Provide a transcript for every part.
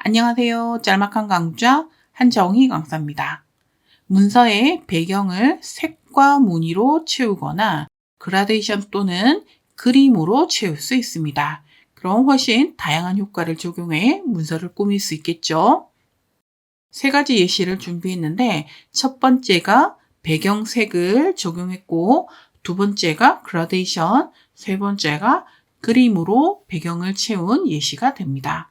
안녕하세요. 짤막한 강좌 한정희 강사입니다. 문서의 배경을 색과 무늬로 채우거나 그라데이션 또는 그림으로 채울 수 있습니다. 그럼 훨씬 다양한 효과를 적용해 문서를 꾸밀 수 있겠죠. 세 가지 예시를 준비했는데 첫 번째가 배경색을 적용했고 두 번째가 그라데이션, 세 번째가 그림으로 배경을 채운 예시가 됩니다.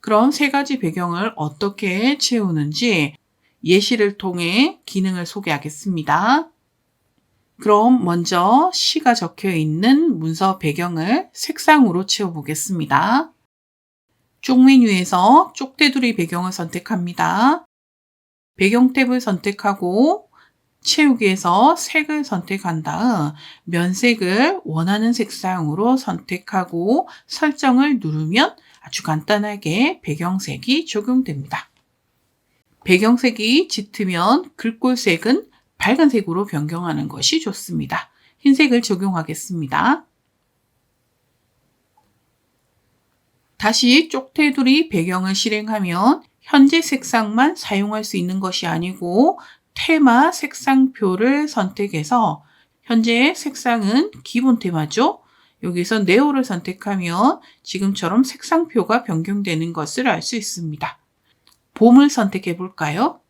그럼 세 가지 배경을 어떻게 채우는지 예시를 통해 기능을 소개하겠습니다. 그럼 먼저 시가 적혀 있는 문서 배경을 색상으로 채워보겠습니다. 쪽 메뉴에서 쪽테두리 배경을 선택합니다. 배경 탭을 선택하고 채우기에서 색을 선택한 다음 면색을 원하는 색상으로 선택하고 설정을 누르면 아주 간단하게 배경색이 적용됩니다. 배경색이 짙으면 글꼴색은 밝은색으로 변경하는 것이 좋습니다. 흰색을 적용하겠습니다. 다시 쪽테두리 배경을 실행하면 현재 색상만 사용할 수 있는 것이 아니고 테마 색상표를 선택해서 현재 색상은 기본 테마죠. 여기서 네오를 선택하면 지금처럼 색상표가 변경되는 것을 알 수 있습니다. 봄을 선택해 볼까요?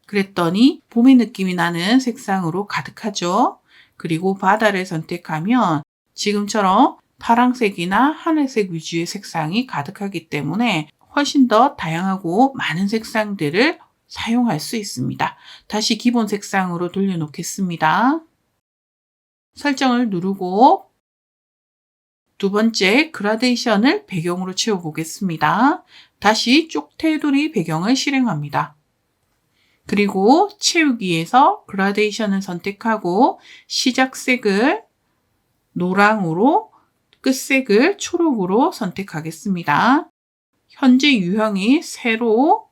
그랬더니 봄의 느낌이 나는 색상으로 가득하죠. 그리고 바다를 선택하면 지금처럼 파란색이나 하늘색 위주의 색상이 가득하기 때문에 훨씬 더 다양하고 많은 색상들을 사용할 수 있습니다. 다시 기본 색상으로 돌려놓겠습니다. 설정을 누르고 두 번째 그라데이션을 배경으로 채워보겠습니다. 다시 쪽테두리 배경을 실행합니다. 그리고 채우기에서 그라데이션을 선택하고 시작색을 노랑으로 끝색을 초록으로 선택하겠습니다. 현재 유형이 세로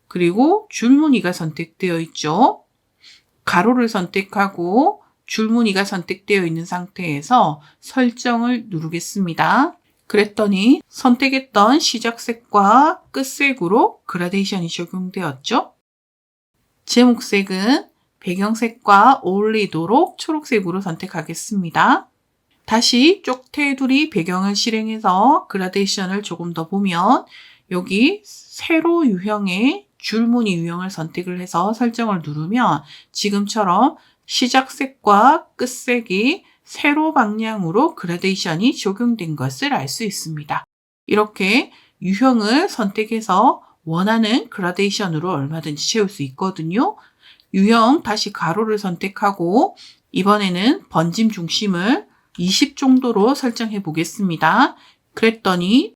그리고 줄무늬가 선택되어 있죠. 가로를 선택하고 줄무늬가 선택되어 있는 상태에서 설정을 누르겠습니다. 그랬더니 선택했던 시작색과 끝색으로 그라데이션이 적용되었죠. 제목색은 배경색과 어울리도록 초록색으로 선택하겠습니다. 다시 쪽테두리 배경을 실행해서 그라데이션을 조금 더 보면 여기 세로 유형의 줄무늬 유형을 선택을 해서 설정을 누르면 지금처럼 시작색과 끝색이 세로 방향으로 그라데이션이 적용된 것을 알 수 있습니다. 이렇게 유형을 선택해서 원하는 그라데이션으로 얼마든지 채울 수 있거든요. 유형 다시 가로를 선택하고 이번에는 번짐 중심을 20 정도로 설정해 보겠습니다. 그랬더니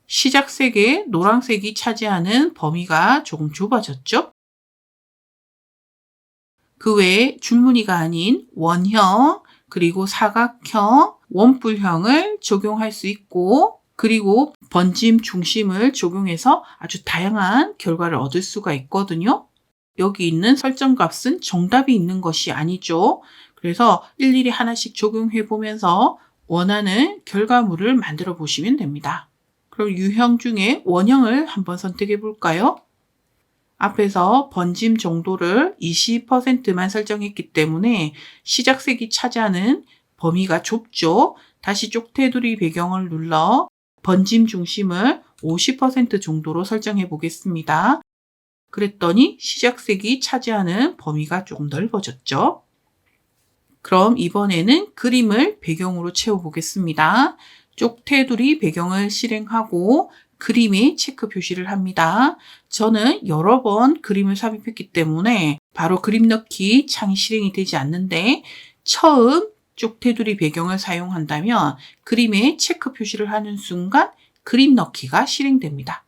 시작색의 노란색이 차지하는 범위가 조금 좁아졌죠? 그 외에 줄무늬가 아닌 원형, 그리고 사각형, 원뿔형을 적용할 수 있고 그리고 번짐 중심을 적용해서 아주 다양한 결과를 얻을 수가 있거든요. 여기 있는 설정 값은 정답이 있는 것이 아니죠. 그래서 일일이 하나씩 적용해 보면서 원하는 결과물을 만들어 보시면 됩니다. 그럼 유형 중에 원형을 한번 선택해 볼까요? 앞에서 번짐 정도를 20%만 설정했기 때문에 시작색이 차지하는 범위가 좁죠. 다시 쪽테두리 배경을 눌러 번짐 중심을 50% 정도로 설정해 보겠습니다. 그랬더니 시작색이 차지하는 범위가 조금 넓어졌죠. 그럼 이번에는 그림을 배경으로 채워보겠습니다. 쪽테두리 배경을 실행하고 그림에 체크 표시를 합니다. 저는 여러 번 그림을 삽입했기 때문에 바로 그림 넣기 창이 실행이 되지 않는데 처음 쪽테두리 배경을 사용한다면 그림에 체크 표시를 하는 순간 그림 넣기가 실행됩니다.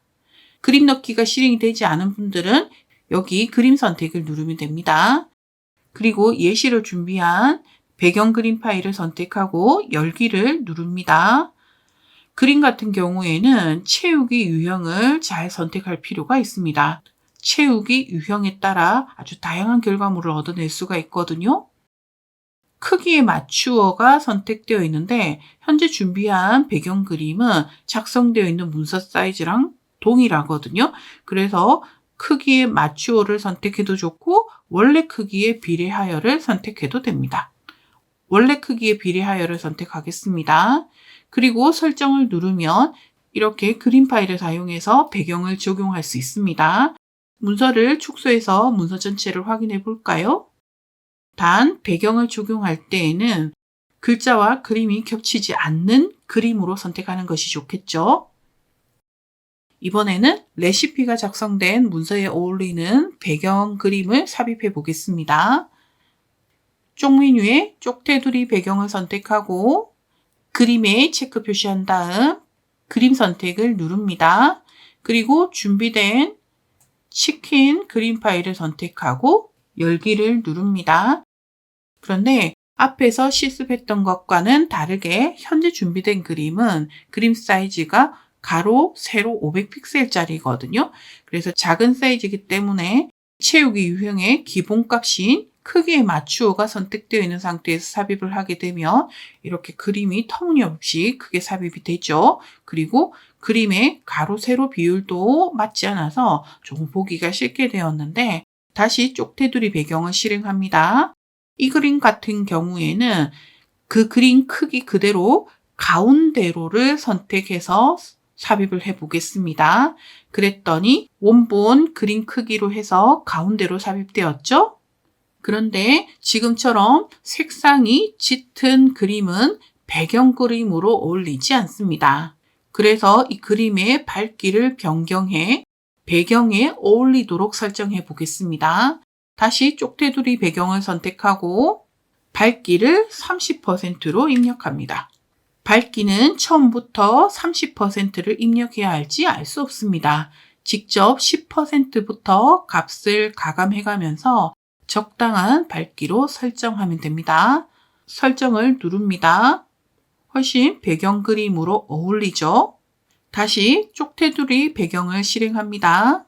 그림 넣기가 실행이 되지 않은 분들은 여기 그림 선택을 누르면 됩니다. 그리고 예시를 준비한 배경 그림 파일을 선택하고 열기를 누릅니다. 그림 같은 경우에는 채우기 유형을 잘 선택할 필요가 있습니다. 채우기 유형에 따라 아주 다양한 결과물을 얻어낼 수가 있거든요. 크기에 맞추어가 선택되어 있는데 현재 준비한 배경 그림은 작성되어 있는 문서 사이즈랑 동일하거든요. 그래서 크기에 맞추어를 선택해도 좋고 원래 크기에 비례하여를 선택해도 됩니다. 원래 크기에 비례하여를 선택하겠습니다. 그리고 설정을 누르면 이렇게 그림 파일을 사용해서 배경을 적용할 수 있습니다. 문서를 축소해서 문서 전체를 확인해 볼까요? 단, 배경을 적용할 때에는 글자와 그림이 겹치지 않는 그림으로 선택하는 것이 좋겠죠? 이번에는 레시피가 작성된 문서에 어울리는 배경 그림을 삽입해 보겠습니다. 쪽 메뉴에 쪽테두리 배경을 선택하고 그림에 체크 표시한 다음 그림 선택을 누릅니다. 그리고 준비된 치킨 그림 파일을 선택하고 열기를 누릅니다. 그런데 앞에서 실습했던 것과는 다르게 현재 준비된 그림은 그림 사이즈가 가로, 세로 500픽셀짜리거든요. 그래서 작은 사이즈이기 때문에 채우기 유형의 기본값인 크기에 맞추어가 선택되어 있는 상태에서 삽입을 하게 되면 이렇게 그림이 터무니없이 크게 삽입이 되죠. 그리고 그림의 가로, 세로 비율도 맞지 않아서 조금 보기가 싫게 되었는데 다시 쪽테두리 배경을 실행합니다. 이 그림 같은 경우에는 그 그림 크기 그대로 가운데로를 선택해서 삽입을 해 보겠습니다. 그랬더니 원본 그림 크기로 해서 가운데로 삽입되었죠? 그런데 지금처럼 색상이 짙은 그림은 배경 그림으로 어울리지 않습니다. 그래서 이 그림의 밝기를 변경해 배경에 어울리도록 설정해 보겠습니다. 다시 쪽테두리 배경을 선택하고 밝기를 30%로 입력합니다. 밝기는 처음부터 30%를 입력해야 할지 알 수 없습니다. 직접 10%부터 값을 가감해가면서 적당한 밝기로 설정하면 됩니다. 설정을 누릅니다. 훨씬 배경 그림으로 어울리죠? 다시 쪽테두리 배경을 실행합니다.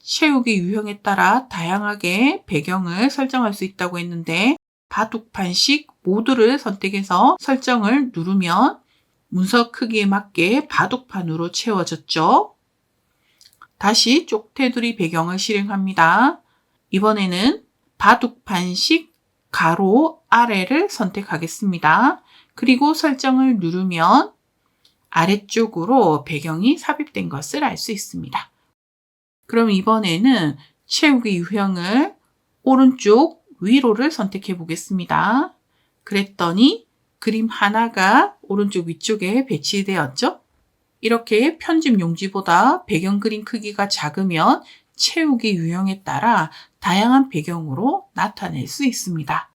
채우기 유형에 따라 다양하게 배경을 설정할 수 있다고 했는데 바둑판식 모드를 선택해서 설정을 누르면 문서 크기에 맞게 바둑판으로 채워졌죠. 다시 쪽테두리 배경을 실행합니다. 이번에는 바둑판식 가로 아래를 선택하겠습니다. 그리고 설정을 누르면 아래쪽으로 배경이 삽입된 것을 알 수 있습니다. 그럼 이번에는 채우기 유형을 오른쪽 위로를 선택해 보겠습니다. 그랬더니 그림 하나가 오른쪽 위쪽에 배치되었죠? 이렇게 편집 용지보다 배경 그림 크기가 작으면 채우기 유형에 따라 다양한 배경으로 나타낼 수 있습니다.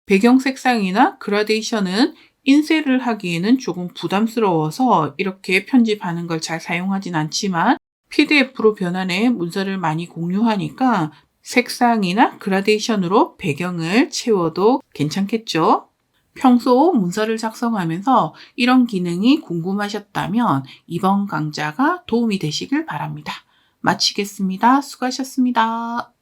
배경 색상이나 그라데이션은 인쇄를 하기에는 조금 부담스러워서 이렇게 편집하는 걸 잘 사용하진 않지만 PDF로 변환해 문서를 많이 공유하니까 색상이나 그라데이션으로 배경을 채워도 괜찮겠죠? 평소 문서를 작성하면서 이런 기능이 궁금하셨다면 이번 강좌가 도움이 되시길 바랍니다. 마치겠습니다. 수고하셨습니다.